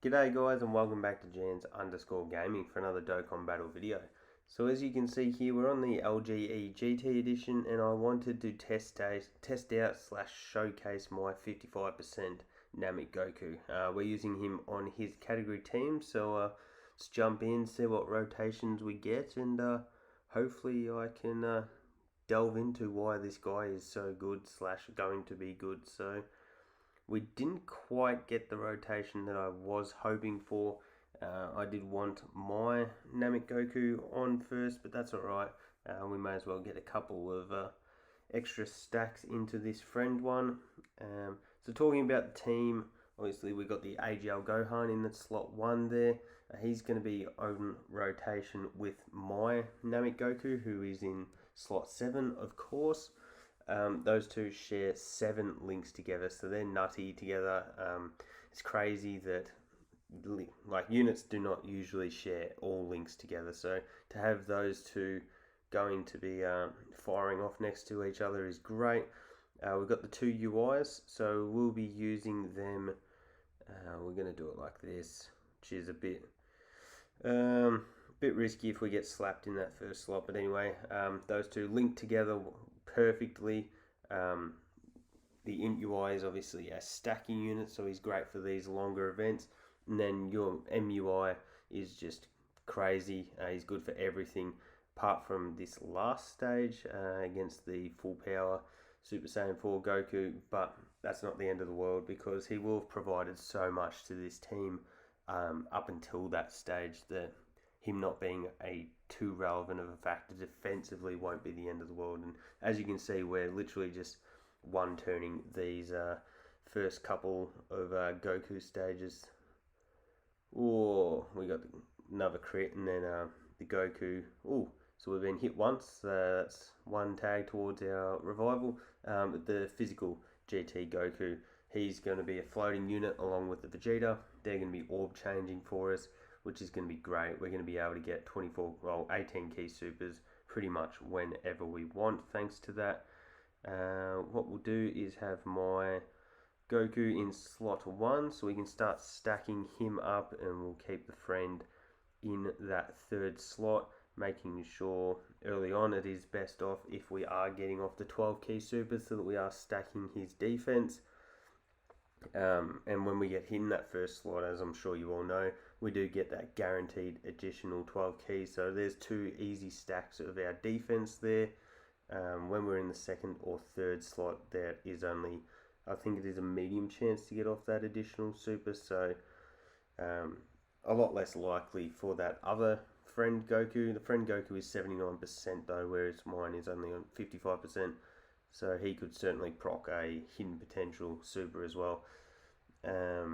G'day guys and welcome back to Jans_Gaming for another Dokkan battle video. So as you can see here, we're on the LGE GT edition and I wanted to test out / showcase my 55% Namek Goku. We're using him on his category team, so let's jump in, see what rotations we get, and hopefully I can delve into why this guy is so good / going to be good. So we didn't quite get the rotation that I was hoping for. I did want my Namek Goku on first, but that's alright. We may as well get a couple of extra stacks into this friend one. So talking about the team, obviously we got the AGL Gohan in the slot 1 there. He's going to be on rotation with my Namek Goku, who is in slot 7, of course. Those two share 7 links together, so they're nutty together. It's crazy that like units do not usually share all links together, so to have those two going to be firing off next to each other is great. We've got the two UIs, so we'll be using them. We're going to do it like this, which is a bit risky if we get slapped in that first slot, but anyway, those two link together perfectly. The INT UI is obviously a stacking unit, so he's great for these longer events, and then your MUI is just crazy. He's good for everything apart from this last stage against the full power Super Saiyan 4 Goku, but that's not the end of the world because he will have provided so much to this team up until that stage that him not being too relevant of a factor defensively won't be the end of the world. And as you can see, we're literally just one-turning these first couple of Goku stages. Oh, we got another crit, and then the Goku. Oh, so we've been hit once. That's one tag towards our revival. The physical GT Goku, he's going to be a floating unit along with the Vegeta. They're going to be orb changing for us, which is going to be great. We're going to be able to get 18 key supers pretty much whenever we want thanks to that. What we'll do is have my Goku in slot 1, so we can start stacking him up, and we'll keep the friend in that 3rd slot, making sure early on it is best off if we are getting off the 12 key supers so that we are stacking his defense. And when we get hit in that first slot, as I'm sure you all know, we do get that guaranteed additional 12 keys. So there's 2 easy stacks of our defense there. When we're in the 2nd or 3rd slot, there is only, I think it is a medium chance to get off that additional super. So a lot less likely for that other friend Goku. The friend Goku is 79% though, whereas mine is only on 55%. So he could certainly proc a hidden potential super as well. A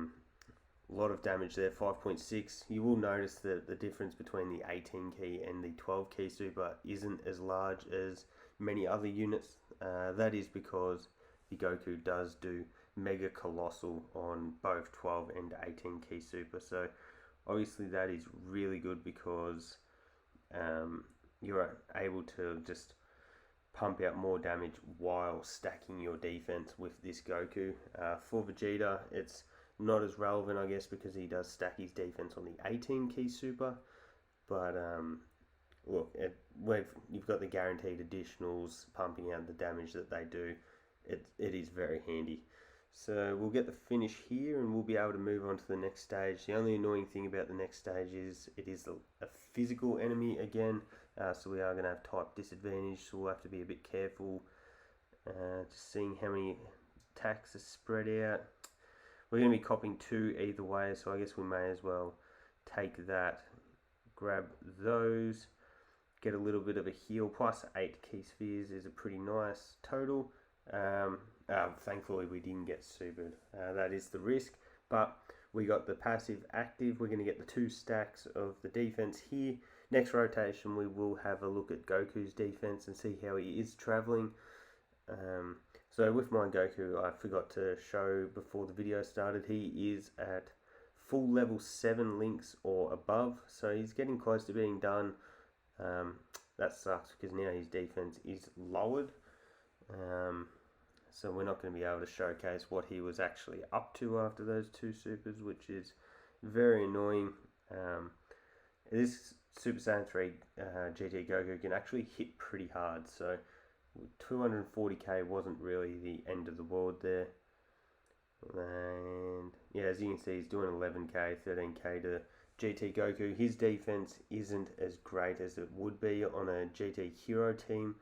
lot of damage there, 5.6. You will notice that the difference between the 18 key and the 12 key super isn't as large as many other units. That is because the Goku does do Mega Colossal on both 12 and 18 key super. So obviously that is really good because you're able to just pump out more damage while stacking your defense with this Goku. For Vegeta, it's not as relevant, I guess, because he does stack his defense on the 18 key super. But look, you've got the guaranteed additionals pumping out the damage that they do. It is very handy. So we'll get the finish here and we'll be able to move on to the next stage. The only annoying thing about the next stage is it is a physical enemy again. So we are going to have type disadvantage, so we'll have to be a bit careful. Just seeing how many attacks are spread out. We're going to be copying 2 either way, so I guess we may as well take that, grab those, get a little bit of a heal, plus 8 key spheres is a pretty nice total. Thankfully we didn't get supered. That is the risk, but we got the passive active. We're going to get the 2 stacks of the defense here. Next rotation we will have a look at Goku's defense and see how he is traveling. So with my Goku, I forgot to show before the video started, he is at full level 7 links or above, so he's getting close to being done. That sucks because now his defense is lowered. So we're not going to be able to showcase what he was actually up to after those 2 supers, which is very annoying. This Super Saiyan 3 GT Goku can actually hit pretty hard, so 240k wasn't really the end of the world there. And yeah, as you can see, he's doing 11k, 13k to GT Goku. His defense isn't as great as it would be on a GT Hero team,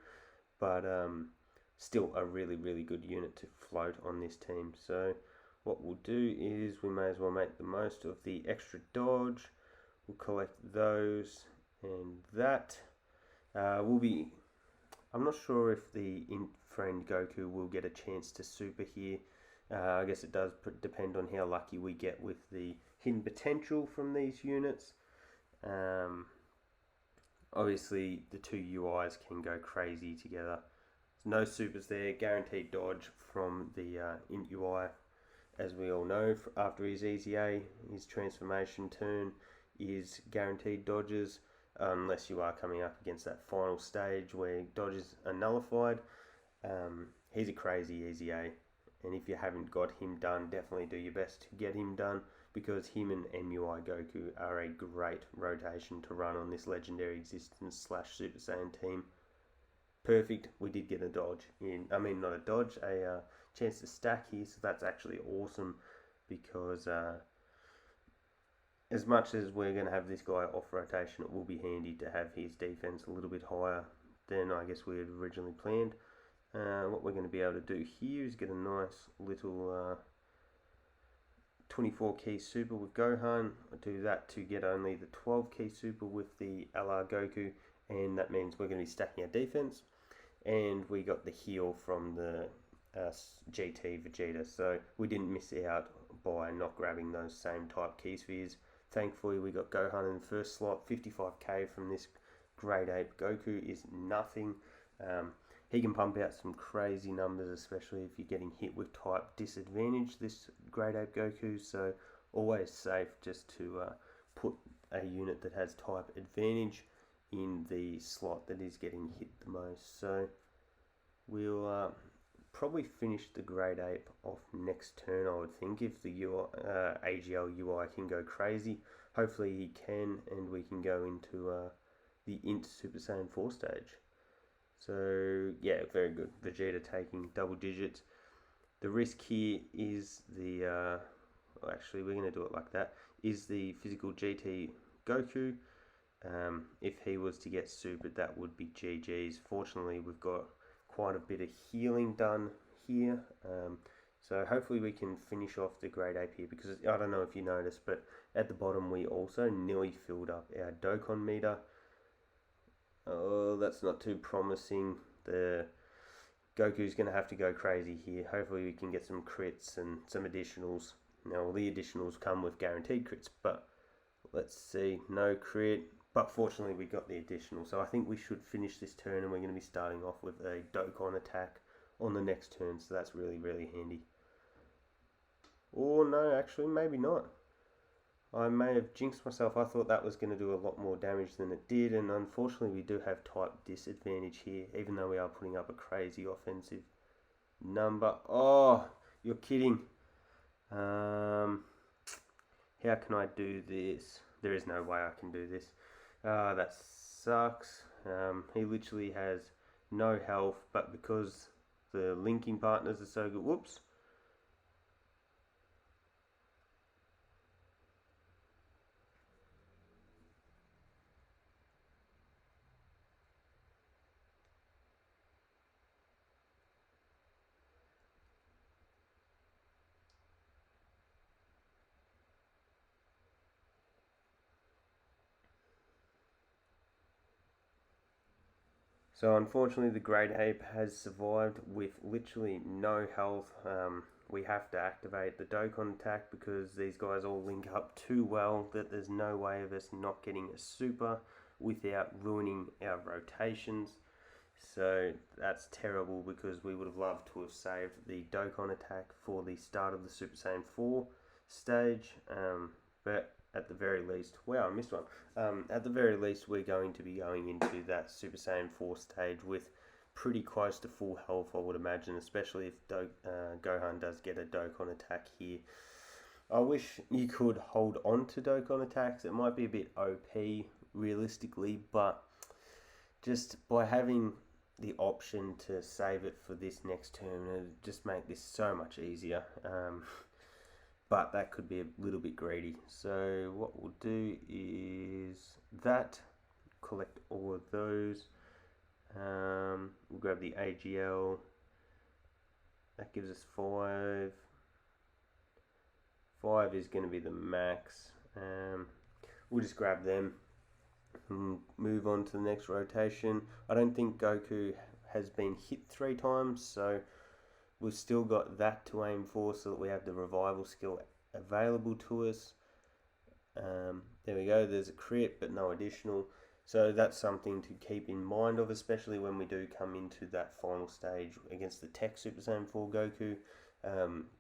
but still a really, really good unit to float on this team. So what we'll do is we may as well make the most of the extra dodge. We'll collect those and that. I'm not sure if the INT friend Goku will get a chance to super here. I guess it does depend on how lucky we get with the hidden potential from these units. Obviously, the two UIs can go crazy together. No supers there, guaranteed dodge from the INT UI. As we all know, after his EZA, his transformation turn is guaranteed dodges, unless you are coming up against that final stage where dodges are nullified. He's a crazy EZA, and if you haven't got him done, definitely do your best to get him done, because him and MUI Goku are a great rotation to run on this Legendary Existence / Super Saiyan team. Perfect, we did get a dodge in, not a dodge, a chance to stack here, so that's actually awesome, because as much as we're going to have this guy off rotation, it will be handy to have his defense a little bit higher than I guess we had originally planned. What we're going to be able to do here is get a nice little 24 key super with Gohan. I do that to get only the 12 key super with the LR Goku, and that means we're going to be stacking our defense. And we got the heal from the GT Vegeta, so we didn't miss out by not grabbing those same type key spheres. Thankfully, we got Gohan in the first slot. 55k from this Grade 8 Goku is nothing. He can pump out some crazy numbers, especially if you're getting hit with type disadvantage, this Grade 8 Goku, so always safe just to put a unit that has type advantage in the slot that is getting hit the most. So we'll probably finish the Grade 8 off next turn, I would think, if the AGL UI can go crazy. Hopefully he can, and we can go into the INT Super Saiyan 4 stage. So yeah, very good. Vegeta taking double digits. The risk here is the, actually we're going to do it like that, is the physical GT Goku. If he was to get supered, that would be GG's. Fortunately, we've got quite a bit of healing done here. So hopefully we can finish off the Grade 8 here, because I don't know if you noticed, but at the bottom we also nearly filled up our Dokkan meter. Oh, that's not too promising. The Goku's going to have to go crazy here. Hopefully we can get some crits and some additionals. Now, the additionals come with guaranteed crits, but let's see. No crit, but fortunately we got the additional. So I think we should finish this turn, and we're going to be starting off with a Dokkan attack on the next turn. So that's really, really handy. Or no, actually, maybe not. I may have jinxed myself. I thought that was going to do a lot more damage than it did, and unfortunately we do have type disadvantage here, even though we are putting up a crazy offensive number. Oh, you're kidding. How can I do this? There is no way I can do this. That sucks. He literally has no health, but because the linking partners are so good, whoops. So unfortunately the Great Ape has survived with literally no health. We have to activate the Dokkan attack because these guys all link up too well that there's no way of us not getting a super without ruining our rotations. So that's terrible, because we would have loved to have saved the Dokkan attack for the start of the Super Saiyan 4 stage. But at the very least, wow, I missed one. At the very least, we're going to be going into that Super Saiyan 4 stage with pretty close to full health, I would imagine, especially if Gohan does get a Dokkan attack here. I wish you could hold on to Dokkan attacks. It might be a bit OP realistically, but just by having the option to save it for this next turn, it'd just make this so much easier. But that could be a little bit greedy. So what we'll do is that, collect all of those. We'll grab the AGL. That gives us 5. 5 is going to be the max. We'll just grab them and move on to the next rotation. I don't think Goku has been hit 3 times, so we've still got that to aim for, so that we have the revival skill available to us. There we go, there's a crit but no additional, so that's something to keep in mind of, especially when we do come into that final stage against the Tech Super Saiyan 4 Goku.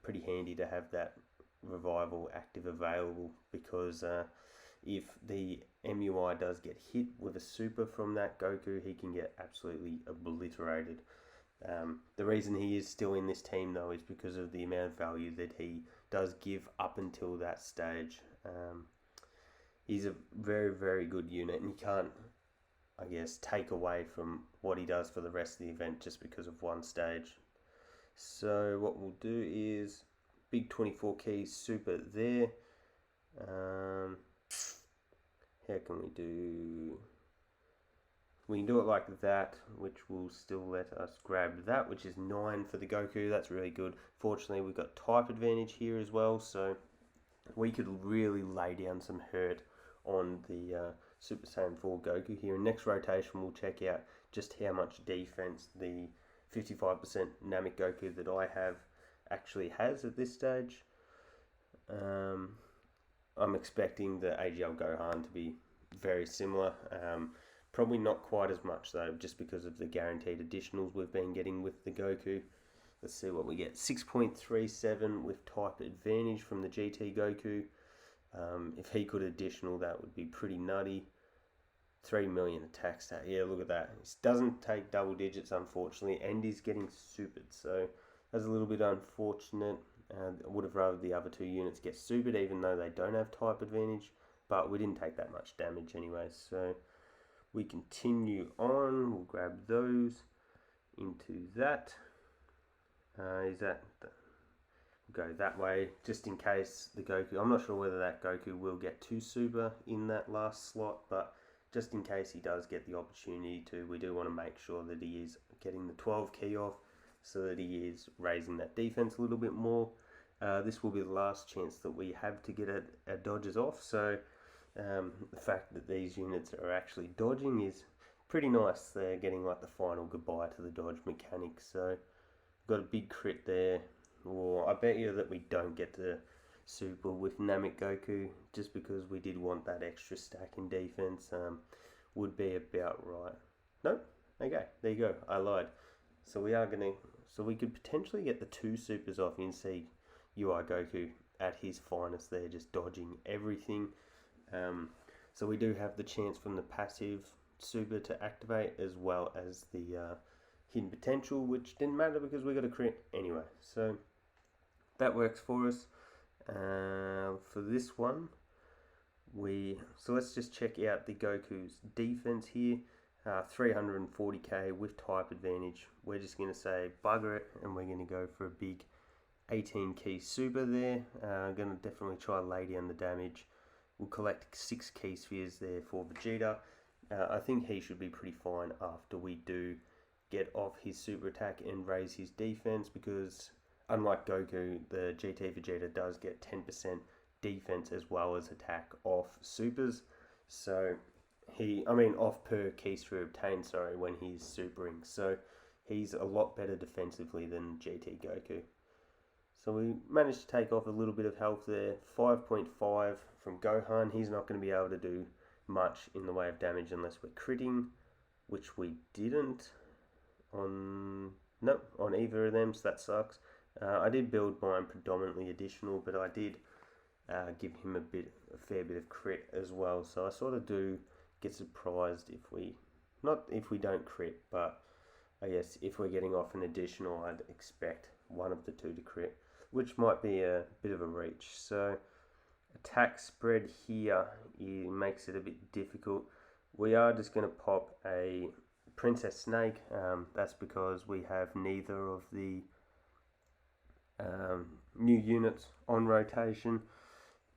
Pretty handy to have that revival active available, because if the MUI does get hit with a super from that Goku, he can get absolutely obliterated. The reason he is still in this team though is because of the amount of value that he does give up until that stage. He's a very, very good unit, and you can't, I guess, take away from what he does for the rest of the event just because of one stage. So what we'll do is big 24 key super there. How can we do? We can do it like that, which will still let us grab that, which is 9 for the Goku. That's really good. Fortunately, we've got type advantage here as well, so we could really lay down some hurt on the Super Saiyan 4 Goku here. And next rotation, we'll check out just how much defense the 55% Namek Goku that I have actually has at this stage. I'm expecting the AGL Gohan to be very similar. Probably not quite as much though, just because of the guaranteed additionals we've been getting with the Goku. Let's see what we get. 6.37 with type advantage from the GT Goku. If he could additional, that would be pretty nutty. 3 million attack stat. Yeah, look at that. He doesn't take double digits, unfortunately, and he's getting supered. So that's a little bit unfortunate. I would have rather the other 2 units get supered, even though they don't have type advantage. But we didn't take that much damage anyway. So we continue on. We'll grab those into that. Go that way, just in case the Goku, I'm not sure whether that Goku will get 2 super in that last slot, but just in case he does get the opportunity to, we do want to make sure that he is getting the 12 key off, so that he is raising that defense a little bit more. This will be the last chance that we have to get our dodges off, so the fact that these units are actually dodging is pretty nice. They're getting like the final goodbye to the dodge mechanic. So got a big crit there. Or I bet you that we don't get the super with Namek Goku, just because we did want that extra stack in defense. Would be about right. Nope. Okay, there you go. I lied. So we are gonna. So we could potentially get the 2 supers off and see UI Goku at his finest there, just dodging everything. So we do have the chance from the passive super to activate, as well as the hidden potential, which didn't matter because we got a crit anyway. So that works for us. For this one, so let's just check out the Goku's defense here. 340k with type advantage. We're just going to say bugger it, and we're going to go for a big 18 key super there. I'm going to definitely try and lay down the damage. We'll collect 6 key spheres there for Vegeta. I think he should be pretty fine after we do get off his super attack and raise his defense, because unlike Goku, the GT Vegeta does get 10% defense as well as attack off supers. So off per key sphere obtained, sorry, when he's supering. So he's a lot better defensively than GT Goku. So we managed to take off a little bit of health there. 5.5 from Gohan. He's not going to be able to do much in the way of damage unless we're critting, which we didn't on either of them, so that sucks. I did build mine predominantly additional, but I did give him a fair bit of crit as well. So I sort of do get surprised if we don't crit, but I guess if we're getting off an additional, I'd expect one of the 2 to crit. which might be a bit of a reach. So attack spread here, it makes it a bit difficult. We are just going to pop a Princess Snake. That's because we have neither of the new units on rotation,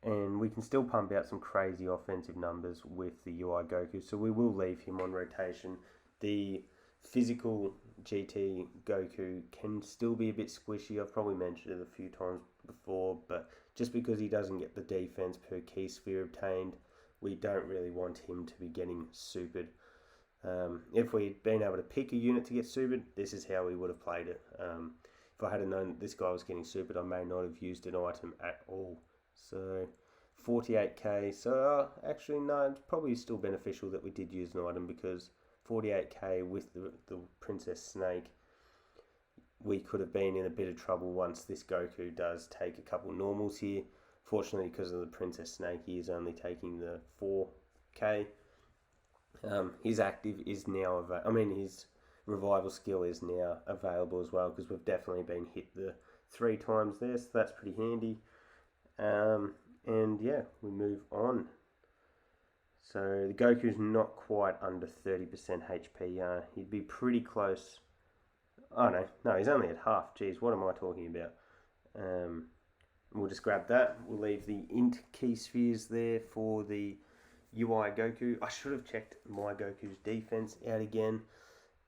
and we can still pump out some crazy offensive numbers with the UI Goku, so we will leave him on rotation. The physical GT Goku can still be a bit squishy. I've probably mentioned it a few times before, but just because he doesn't get the defense per key sphere obtained, we don't really want him to be getting supered. If we'd been able to pick a unit to get supered, this is how we would have played it. If I had known that this guy was getting supered, I may not have used an item at all. So 48k, so actually no, it's probably still beneficial that we did use an item, because 48k with the Princess Snake, we could have been in a bit of trouble once this Goku does take a couple normals here. Fortunately, because of the Princess Snake, he is only taking the 4k. His active is now his revival skill is now available as well, because we've definitely been hit the 3 times there, so that's pretty handy. And yeah, we move on. So the Goku's not quite under 30% HP. He'd be pretty close. Oh no, he's only at half. Geez, what am I talking about? We'll just grab that. We'll leave the INT key spheres there for the UI Goku. I should have checked my Goku's defense out again.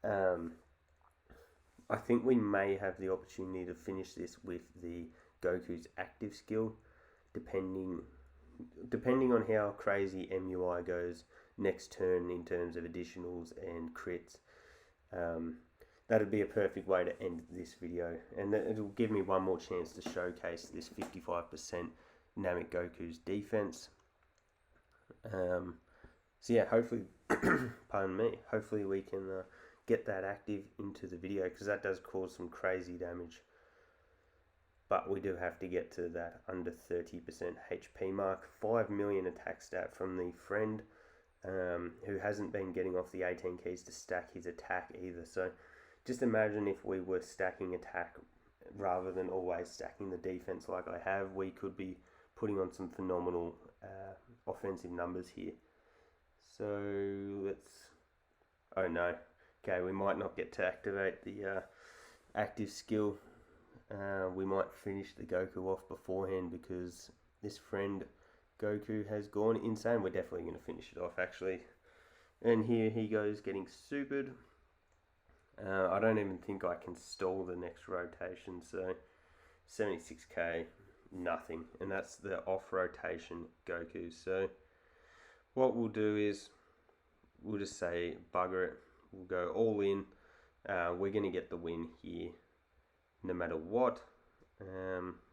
I think we may have the opportunity to finish this with the Goku's active skill, depending on how crazy MUI goes next turn in terms of additionals and crits. That'd be a perfect way to end this video, and it'll give me one more chance to showcase this 55% Namek Goku's defense. So yeah, hopefully, pardon me, hopefully we can get that active into the video, because that does cause some crazy damage. But we do have to get to that under 30% HP mark. 5 million attack stat from the friend, who hasn't been getting off the 18 keys to stack his attack either. So just imagine if we were stacking attack rather than always stacking the defense like I have. We could be putting on some phenomenal offensive numbers here. So let's... oh no. Okay, we might not get to activate the active skill. We might finish the Goku off beforehand, because this friend Goku has gone insane. We're definitely going to finish it off, actually. And here he goes, getting supered. I don't even think I can stall the next rotation, so 76k, nothing. And that's the off rotation Goku. So what we'll do is we'll just say bugger it. We'll go all in. We're going to get the win here no matter what.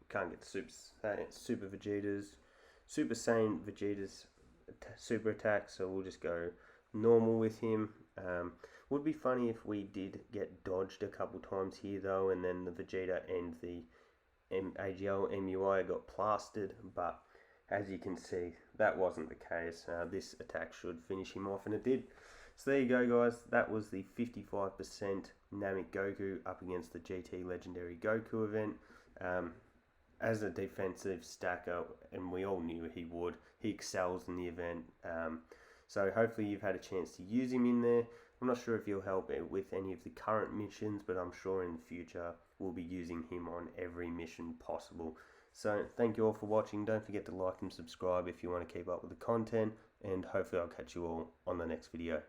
Can't get Super Vegeta's, Super Saiyan Vegeta's super attack, so we'll just go normal with him. Would be funny if we did get dodged a couple times here though, and then the Vegeta and the AGL MUI got plastered, but as you can see, that wasn't the case. This attack should finish him off, and it did. So there you go, guys. That was the 55% Namek Goku up against the GT Legendary Goku event. As a defensive stacker, and we all knew he would, he excels in the event. So hopefully you've had a chance to use him in there. I'm not sure if he'll help with any of the current missions, but I'm sure in the future we'll be using him on every mission possible. So thank you all for watching. Don't forget to like and subscribe if you want to keep up with the content, and hopefully I'll catch you all on the next video.